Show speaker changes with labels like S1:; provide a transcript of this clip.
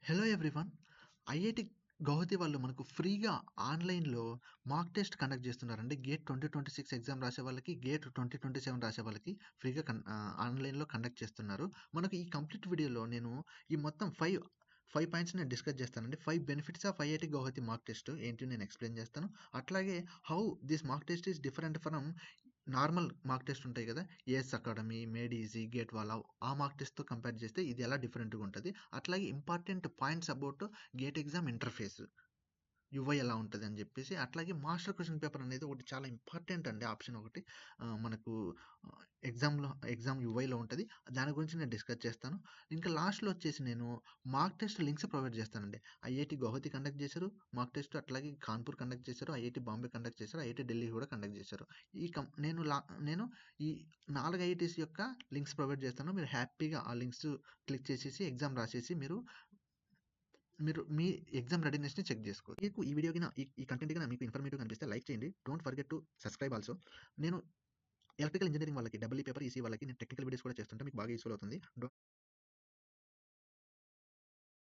S1: Hello everyone. IIT Guwahati వాళ్ళు మనకు ఫ్రీగా ఆన్‌లైన్‌లో మాక్ టెస్ట్ కండక్ట్ చేస్తున్నారండి. గేట్ 2026 ఎగ్జామ్ రాసే వాళ్ళకి, గేట్ 2027 రాసే వాళ్ళకి ఫ్రీగా ఆన్‌లైన్‌లో కండక్ట్ చేస్తున్నారు. మనకు ఈ కంప్లీట్ వీడియోలో నేను ఈ మొత్తం 5 పాయింట్స్ నేను డిస్కస్ చేస్తానండి. 5 benefits of IIT Guwahati mock test ఏంటి నేను ఎక్స్‌ప్లెయిన్ చేస్తాను. అట్లాగే how this mock test is different from normal mock test ఉంటాయి కదా! ACE academy, made easy, gate వాలా ఆ మాక్ టెస్ట్‌తో కంపేర్ చేస్తే ఇది ఎలా డిఫరెంట్‌గా ఉంటది. అట్లాగే important points about gate exam interface UI ఎలా ఉంటది అని చెప్పేసి, అట్లాగే మాస్టర్ క్వెషన్ పేపర్ అనేది ఒకటి చాలా ఇంపార్టెంట్ అండి. ఆప్షన్ ఒకటి మనకు ఎగ్జామ్ యూఐలో ఉంటది. దాని గురించి నేను డిస్కస్ చేస్తాను. ఇంకా లాస్ట్‌లో వచ్చేసి నేను మాక్ టెస్ట్ లింక్స్ ప్రొవైడ్ చేస్తానండి. ఐఐటి గౌహతి కండక్ట్ చేశారు మాక్ టెస్ట్, అట్లాగే కాన్పూర్ కండక్ట్ చేశారు, ఐఐటి బాంబే కండక్ట్ చేశారు, ఐఐటి ఢిల్లీ కూడా కండక్ట్ చేశారు. ఈ కం నేను లా నేను ఈ 4 ఐఐటీస్ యొక్క లింక్స్ ప్రొవైడ్ చేస్తాను. మీరు హ్యాపీగా ఆ లింక్స్ క్లిక్ చేసేసి ఎగ్జామ్ రాసేసి మీరు మీ ఎగ్జామ్ రెడీనెస్‌ని చెక్ చేసుకోవచ్చు. మీకు ఈ వీడియో ఈ కంటెంట్ మీకు ఇన్ఫర్మేటివ్‌గా అనిపిస్తే లైక్ చేయండి. Don't forget to subscribe also. నేను ఎలక్ట్రికల్ ఇంజినీరింగ్ వాళ్ళకి, డబుల్ ఈ పేపర్, ఈసీ వాళ్ళకి నేను టెక్నికల్ వీడియోస్ కూడా చేస్తుంటే మీకు బాగా యూజ్‌ఫుల్ అవుతుంది.